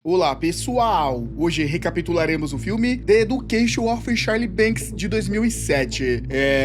Olá pessoal, hoje recapitularemos o filme The Education of Charlie Banks de 2007.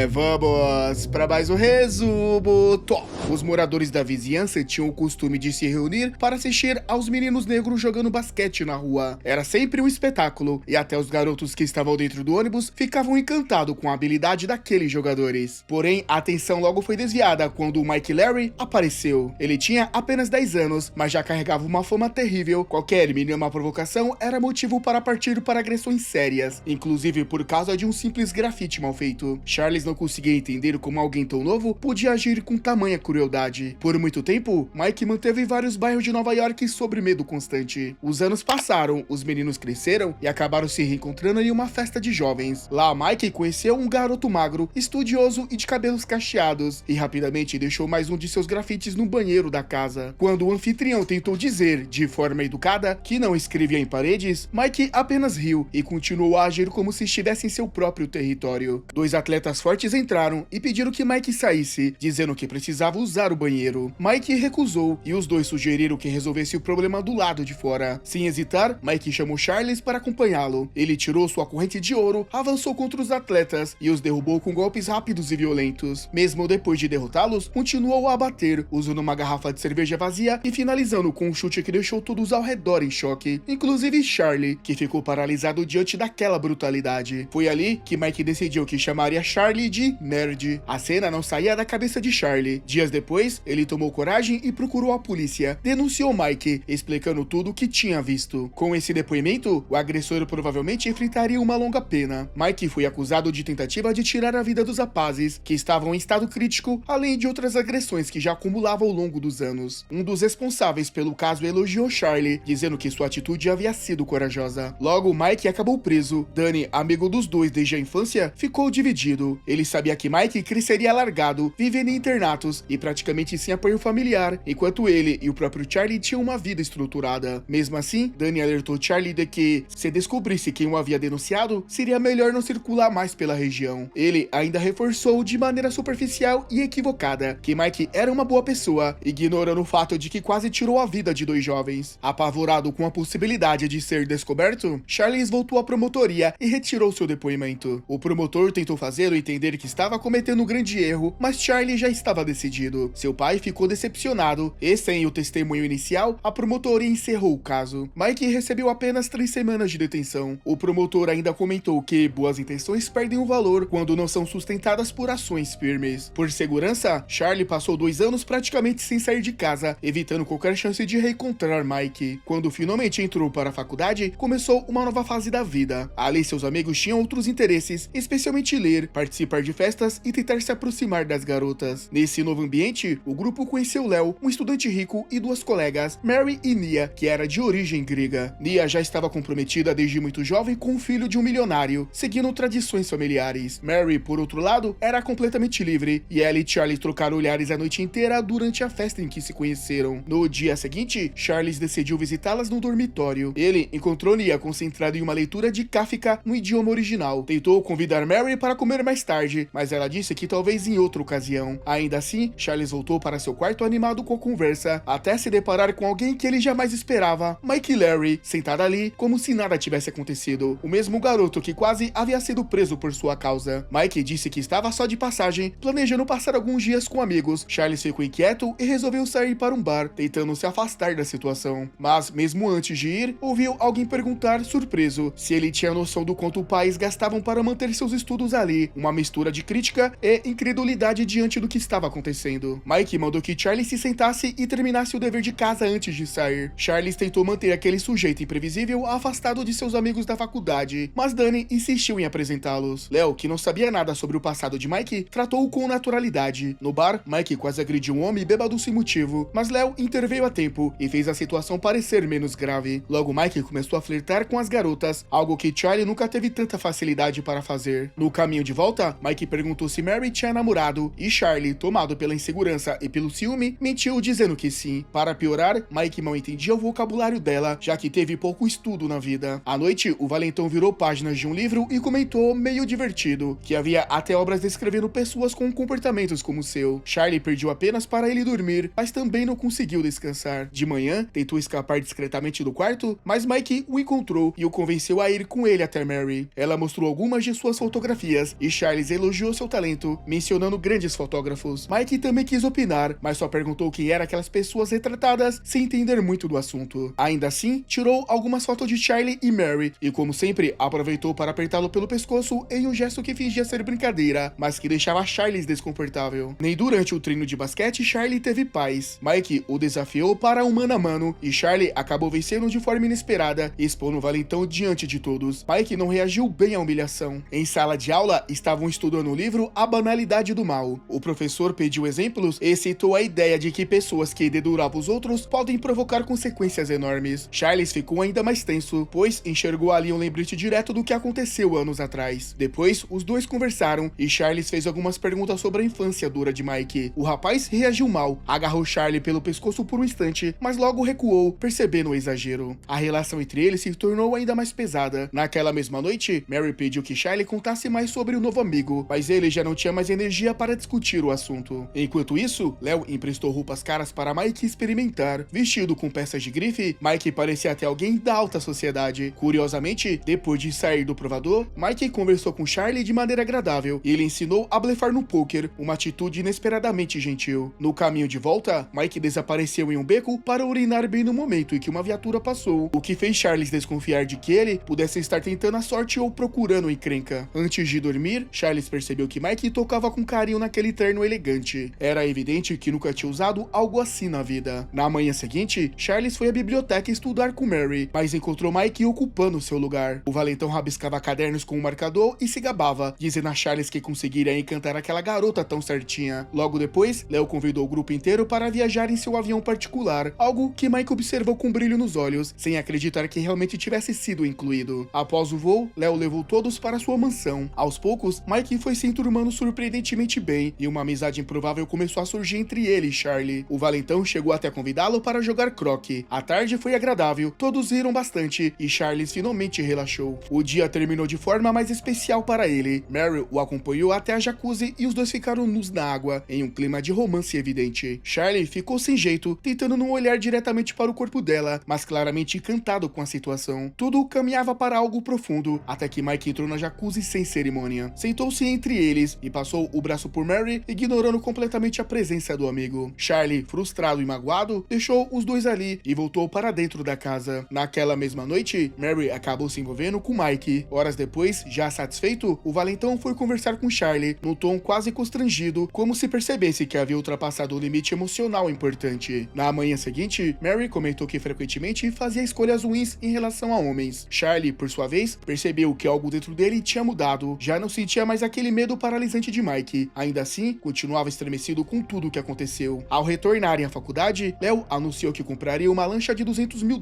Vamos para mais um resumo top. Os moradores da vizinhança tinham o costume de se reunir para assistir aos meninos negros jogando basquete na rua. Era sempre um espetáculo, e até os garotos que estavam dentro do ônibus ficavam encantados com a habilidade daqueles jogadores. Porém, a atenção logo foi desviada quando o Mike Larry apareceu. Ele tinha apenas 10 anos, mas já carregava uma fama terrível. Qualquer uma provocação era motivo para partir para agressões sérias, inclusive por causa de um simples grafite mal feito. Charles não conseguia entender como alguém tão novo podia agir com tamanha crueldade. Por muito tempo, Mike manteve vários bairros de Nova York sob medo constante. Os anos passaram, os meninos cresceram e acabaram se reencontrando em uma festa de jovens. Lá, Mike conheceu um garoto magro, estudioso e de cabelos cacheados, e rapidamente deixou mais um de seus grafites no banheiro da casa. Quando o anfitrião tentou dizer, de forma educada, que não escrevia em paredes, Mike apenas riu e continuou a agir como se estivesse em seu próprio território. Dois atletas fortes entraram e pediram que Mike saísse, dizendo que precisava usar o banheiro. Mike recusou e os dois sugeriram que resolvesse o problema do lado de fora. Sem hesitar, Mike chamou Charles para acompanhá-lo. Ele tirou sua corrente de ouro, avançou contra os atletas e os derrubou com golpes rápidos e violentos. Mesmo depois de derrotá-los, continuou a bater, usando uma garrafa de cerveja vazia e finalizando com um chute que deixou todos ao redor em choque, inclusive Charlie, que ficou paralisado diante daquela brutalidade. Foi ali que Mike decidiu que chamaria Charlie de nerd. A cena não saía da cabeça de Charlie. Dias depois, ele tomou coragem e procurou a polícia. Denunciou Mike, explicando tudo o que tinha visto. Com esse depoimento, o agressor provavelmente enfrentaria uma longa pena. Mike foi acusado de tentativa de tirar a vida dos rapazes, que estavam em estado crítico, além de outras agressões que já acumulava ao longo dos anos. Um dos responsáveis pelo caso elogiou Charlie, dizendo que sua atitude havia sido corajosa. Logo, Mike acabou preso. Danny, amigo dos dois desde a infância, ficou dividido. Ele sabia que Mike cresceria largado, vivendo em internatos e praticamente sem apoio familiar, enquanto ele e o próprio Charlie tinham uma vida estruturada. Mesmo assim, Danny alertou Charlie de que, se descobrisse quem o havia denunciado, seria melhor não circular mais pela região. Ele ainda reforçou de maneira superficial e equivocada que Mike era uma boa pessoa, ignorando o fato de que quase tirou a vida de dois jovens. Apavorado com a possibilidade de ser descoberto, Charles voltou à promotoria e retirou seu depoimento. O promotor tentou fazê-lo entender que estava cometendo um grande erro, mas Charlie já estava decidido. Seu pai ficou decepcionado e, sem o testemunho inicial, a promotoria encerrou o caso. Mike recebeu apenas 3 semanas de detenção. O promotor ainda comentou que boas intenções perdem o valor quando não são sustentadas por ações firmes. Por segurança, Charlie passou 2 anos praticamente sem sair de casa, evitando qualquer chance de reencontrar Mike. Quando finalmente entrou para a faculdade, começou uma nova fase da vida. Ali, seus amigos tinham outros interesses, especialmente ler, participar de festas e tentar se aproximar das garotas. Nesse novo ambiente, o grupo conheceu Léo, um estudante rico, e 2 colegas, Mary e Nia, que era de origem grega. Nia já estava comprometida desde muito jovem com o filho de um milionário, seguindo tradições familiares. Mary, por outro lado, era completamente livre, e ela e Charlie trocaram olhares a noite inteira durante a festa em que se conheceram. No dia seguinte, Charles decidiu visitá-las no dormitório. Ele encontrou Nia concentrada em uma leitura de Kafka no idioma original. Tentou convidar Mary para comer mais tarde, mas ela disse que talvez em outra ocasião. Ainda assim, Charles voltou para seu quarto animado com a conversa, até se deparar com alguém que ele jamais esperava, Mike Larry, sentado ali como se nada tivesse acontecido. O mesmo garoto que quase havia sido preso por sua causa. Mike disse que estava só de passagem, planejando passar alguns dias com amigos. Charles ficou inquieto e resolveu sair para um bar, tentando se afastar da situação. Mas, mesmo antes de ir, ouviu alguém perguntar, surpreso, se ele tinha noção do quanto pais gastavam para manter seus estudos ali, uma mistura de crítica e incredulidade diante do que estava acontecendo. Mike mandou que Charlie se sentasse e terminasse o dever de casa antes de sair. Charles tentou manter aquele sujeito imprevisível afastado de seus amigos da faculdade, mas Danny insistiu em apresentá-los. Léo, que não sabia nada sobre o passado de Mike, tratou-o com naturalidade. No bar, Mike quase agrediu um homem bêbado sem motivo, mas Léo interveio a tempo e fez a situação parecer menos grave. Logo, Mike começou a flertar com as garotas, algo que Charlie nunca teve tanta facilidade para fazer. No caminho de volta, Mike perguntou se Mary tinha namorado, e Charlie, tomado pela insegurança e pelo ciúme, mentiu dizendo que sim. Para piorar, Mike mal entendia o vocabulário dela, já que teve pouco estudo na vida. À noite, o valentão virou páginas de um livro e comentou, meio divertido, que havia até obras descrevendo pessoas com comportamentos como o seu. Charlie pediu apenas para ele dormir, mas também não conseguiu descansar. De manhã, tentou escapar discretamente diretamente do quarto, mas Mike o encontrou e o convenceu a ir com ele até Mary. Ela mostrou algumas de suas fotografias e Charles elogiou seu talento, mencionando grandes fotógrafos. Mike também quis opinar, mas só perguntou quem eram aquelas pessoas retratadas sem entender muito do assunto. Ainda assim, tirou algumas fotos de Charlie e Mary e, como sempre, aproveitou para apertá-lo pelo pescoço em um gesto que fingia ser brincadeira, mas que deixava Charles desconfortável. Nem durante o treino de basquete Charlie teve paz. Mike o desafiou para um mano a mano e Charlie acabou vencendo de forma inesperada, expondo o valentão diante de todos. Mike não reagiu bem à humilhação. Em sala de aula, estavam estudando o livro A Banalidade do Mal. O professor pediu exemplos e citou a ideia de que pessoas que deduravam os outros podem provocar consequências enormes. Charles ficou ainda mais tenso, pois enxergou ali um lembrete direto do que aconteceu anos atrás. Depois, os dois conversaram e Charles fez algumas perguntas sobre a infância dura de Mike. O rapaz reagiu mal, agarrou Charlie pelo pescoço por um instante, mas logo recuou, percebendo o exagero. A relação entre eles se tornou ainda mais pesada. Naquela mesma noite, Mary pediu que Charlie contasse mais sobre o novo amigo, mas ele já não tinha mais energia para discutir o assunto. Enquanto isso, Léo emprestou roupas caras para Mike experimentar. Vestido com peças de grife, Mike parecia até alguém da alta sociedade. Curiosamente, depois de sair do provador, Mike conversou com Charlie de maneira agradável e ele ensinou a blefar no poker, uma atitude inesperadamente gentil. No caminho de volta, Mike desapareceu em um beco para urinar bem no momento em que uma viatura passou, o que fez Charles desconfiar de que ele pudesse estar tentando a sorte ou procurando encrenca. Antes de dormir, Charles percebeu que Mike tocava com carinho naquele terno elegante. Era evidente que nunca tinha usado algo assim na vida. Na manhã seguinte, Charles foi à biblioteca estudar com Mary, mas encontrou Mike ocupando seu lugar. O valentão rabiscava cadernos com um marcador e se gabava, dizendo a Charles que conseguiria encantar aquela garota tão certinha. Logo depois, Léo convidou o grupo inteiro para viajar em seu avião particular, algo que Mike observou com brilho nos olhos, sem acreditar que realmente tivesse sido incluído. Após o voo, Léo levou todos para sua mansão. Aos poucos, Mike foi se enturmando surpreendentemente bem, e uma amizade improvável começou a surgir entre ele e Charlie. O valentão chegou até convidá-lo para jogar croque. A tarde foi agradável, todos riram bastante, e Charles finalmente relaxou. O dia terminou de forma mais especial para ele. Mary o acompanhou até a jacuzzi e os dois ficaram nus na água, em um clima de romance evidente. Charlie ficou sem jeito, tentando não olhar diretamente para o corpo dela, mas claramente encantado com a situação. Tudo caminhava para algo profundo, até que Mike entrou na jacuzzi sem cerimônia. Sentou-se entre eles e passou o braço por Mary, ignorando completamente a presença do amigo. Charlie, frustrado e magoado, deixou os dois ali e voltou para dentro da casa. Naquela mesma noite, Mary acabou se envolvendo com Mike. Horas depois, já satisfeito, o valentão foi conversar com Charlie, num tom quase constrangido, como se percebesse que havia ultrapassado o limite emocional importante. Na manhã seguinte, Mary comentou que frequentemente fazia escolhas ruins em relação a homens. Charlie, por sua vez, percebeu que algo dentro dele tinha mudado. Já não sentia mais aquele medo paralisante de Mike. Ainda assim, continuava estremecido com tudo o que aconteceu. Ao retornarem à faculdade, Léo anunciou que compraria uma lancha de $200 mil,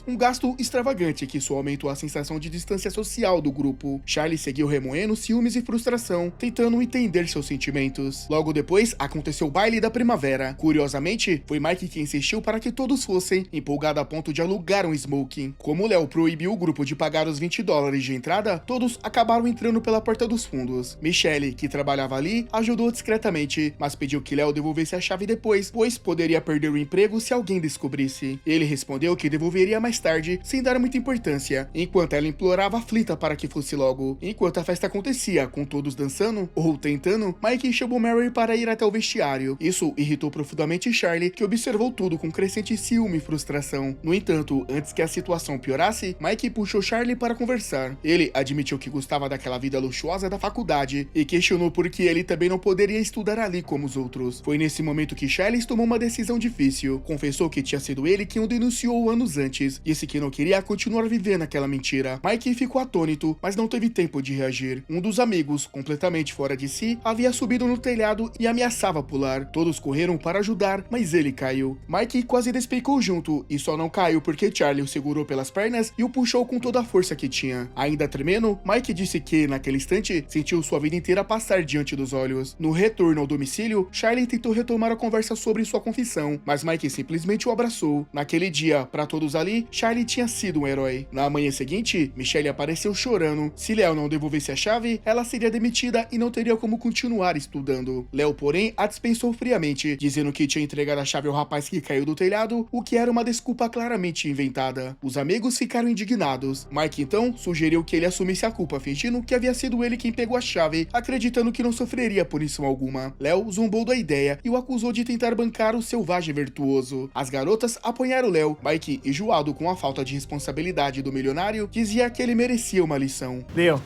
um gasto extravagante que só aumentou a sensação de distância social do grupo. Charlie seguiu remoendo ciúmes e frustração, tentando entender seus sentimentos. Logo depois, aconteceu o baile da primavera. Curiosamente, foi Mike que insistiu para que todos fossem, empolgado a ponto de alugar um smoking. Como Léo proibiu o grupo de pagar os $20 de entrada, todos acabaram entrando pela porta dos fundos. Michelle, que trabalhava ali, ajudou discretamente, mas pediu que Léo devolvesse a chave depois, pois poderia perder o emprego se alguém descobrisse. Ele respondeu que devolveria mais tarde, sem dar muita importância, enquanto ela implorava aflita para que fosse logo. Enquanto a festa acontecia, com todos dançando, ou tentando, Mike chamou Mary para ir até o vestiário. Isso irritou profundamente Charlie, que observou tudo com crescente ciúme e frustração. No entanto, antes que a situação piorasse, Mike puxou Charlie para conversar. Ele admitiu que gostava daquela vida luxuosa da faculdade e questionou por que ele também não poderia estudar ali como os outros. Foi nesse momento que Charlie tomou uma decisão difícil. Confessou que tinha sido ele quem o denunciou anos antes. Disse que não queria continuar vivendo aquela mentira. Mike ficou atônito, mas não teve tempo de reagir. Um dos amigos, completamente fora de si, havia subido no telhado e ameaçava pular. Todos correram para ajudar, mas ele caiu. Mike quase despencou junto e só não caiu porque Charlie o segurou pelas pernas e o puxou com toda a força que tinha. Ainda tremendo, Mike disse que, naquele instante, sentiu sua vida inteira passar diante dos olhos. No retorno ao domicílio, Charlie tentou retomar a conversa sobre sua confissão, mas Mike simplesmente o abraçou. Naquele dia, para todos ali, Charlie tinha sido um herói. Na manhã seguinte, Michelle apareceu chorando. Se Léo não devolvesse a chave, ela seria demitida e não teria como continuar estudando. Léo, porém, a dispensou friamente, dizendo que tinha entregado a chave ao rapaz que caiu do telhado, o que era uma desculpa clara claramente inventada. Os amigos ficaram indignados. Mike então sugeriu que ele assumisse a culpa, fingindo que havia sido ele quem pegou a chave, acreditando que não sofreria punição alguma. Léo zombou da ideia e o acusou de tentar bancar o selvagem virtuoso. As garotas apoiaram Léo. Mike, enjoado com a falta de responsabilidade do milionário, dizia que ele merecia uma lição. Leo.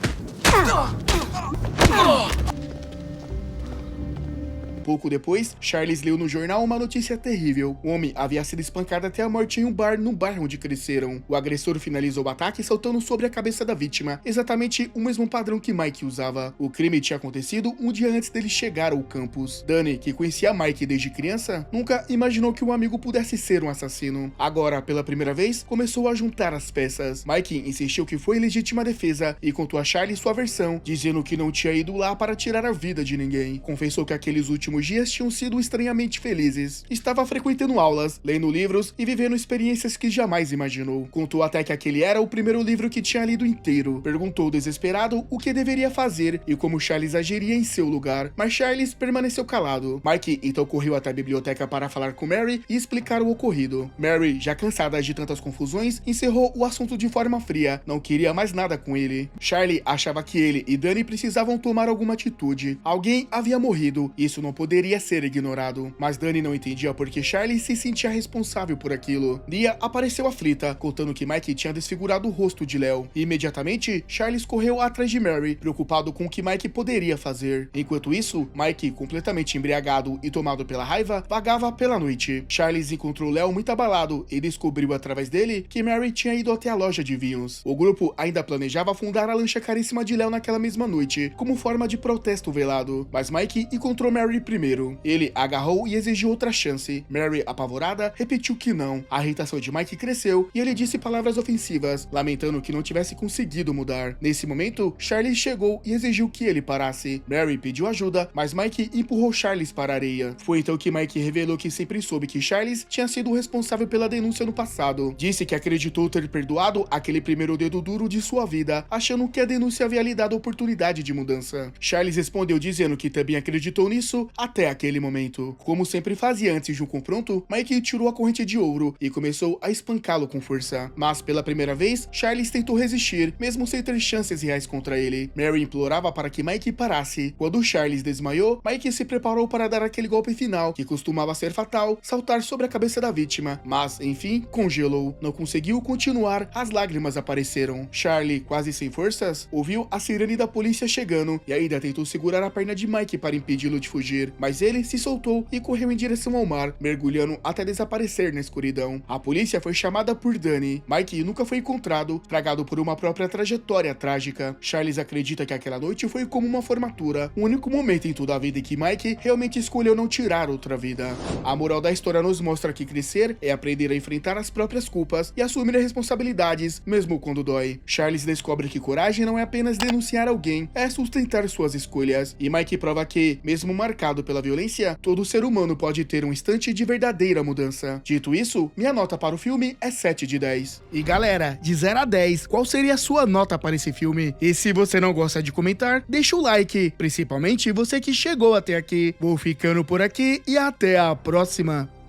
Pouco depois, Charles leu no jornal uma notícia terrível. O homem havia sido espancado até a morte em um bar no bairro onde cresceram. O agressor finalizou o ataque saltando sobre a cabeça da vítima, exatamente o mesmo padrão que Mike usava. O crime tinha acontecido um dia antes dele chegar ao campus. Danny, que conhecia Mike desde criança, nunca imaginou que um amigo pudesse ser um assassino. Agora, pela primeira vez, começou a juntar as peças. Mike insistiu que foi legítima defesa e contou a Charlie sua versão, dizendo que não tinha ido lá para tirar a vida de ninguém. Confessou que aqueles últimos dias tinham sido estranhamente felizes. Estava frequentando aulas, lendo livros e vivendo experiências que jamais imaginou. Contou até que aquele era o primeiro livro que tinha lido inteiro. Perguntou desesperado o que deveria fazer e como Charles agiria em seu lugar, mas Charles permaneceu calado. Mike então correu até a biblioteca para falar com Mary e explicar o ocorrido. Mary, já cansada de tantas confusões, encerrou o assunto de forma fria, não queria mais nada com ele. Charlie achava que ele e Danny precisavam tomar alguma atitude. Alguém havia morrido, isso não poderia ser ignorado, mas Danny não entendia porque Charlie se sentia responsável por aquilo. Lia apareceu aflita, contando que Mike tinha desfigurado o rosto de Léo. Imediatamente, Charles correu atrás de Mary, preocupado com o que Mike poderia fazer. Enquanto isso, Mike, completamente embriagado e tomado pela raiva, vagava pela noite. Charles encontrou Léo muito abalado e descobriu através dele que Mary tinha ido até a loja de vinhos. O grupo ainda planejava fundar a lancha caríssima de Léo naquela mesma noite, como forma de protesto velado, mas Mike encontrou Mary primeiro. Ele agarrou e exigiu outra chance. Mary, apavorada, repetiu que não. A irritação de Mike cresceu e ele disse palavras ofensivas, lamentando que não tivesse conseguido mudar. Nesse momento, Charles chegou e exigiu que ele parasse. Mary pediu ajuda, mas Mike empurrou Charles para a areia. Foi então que Mike revelou que sempre soube que Charles tinha sido o responsável pela denúncia no passado. Disse que acreditou ter perdoado aquele primeiro dedo duro de sua vida, achando que a denúncia havia lhe dado oportunidade de mudança. Charles respondeu dizendo que também acreditou nisso até aquele momento. Como sempre fazia antes de um confronto, Mike tirou a corrente de ouro e começou a espancá-lo com força. Mas pela primeira vez, Charles tentou resistir, mesmo sem ter chances reais contra ele. Mary implorava para que Mike parasse. Quando Charles desmaiou, Mike se preparou para dar aquele golpe final, que costumava ser fatal, saltar sobre a cabeça da vítima, mas, enfim, congelou. Não conseguiu continuar, as lágrimas apareceram. Charlie, quase sem forças, ouviu a sirene da polícia chegando e ainda tentou segurar a perna de Mike para impedi-lo de fugir, mas ele se soltou e correu em direção ao mar, mergulhando até desaparecer na escuridão. A polícia foi chamada por Danny. Mike nunca foi encontrado, tragado por uma própria trajetória trágica. Charles acredita que aquela noite foi como uma formatura, o único momento em toda a vida em que Mike realmente escolheu não tirar outra vida. A moral da história nos mostra que crescer é aprender a enfrentar as próprias culpas e assumir as responsabilidades, mesmo quando dói. Charles descobre que coragem não é apenas denunciar alguém, é sustentar suas escolhas. E Mike prova que, mesmo marcado pela violência, todo ser humano pode ter um instante de verdadeira mudança. Dito isso, minha nota para o filme é 7 de 10. E galera, de 0 a 10, qual seria a sua nota para esse filme? E se você não gosta de comentar, deixa o like, principalmente você que chegou até aqui. Vou ficando por aqui e até a próxima.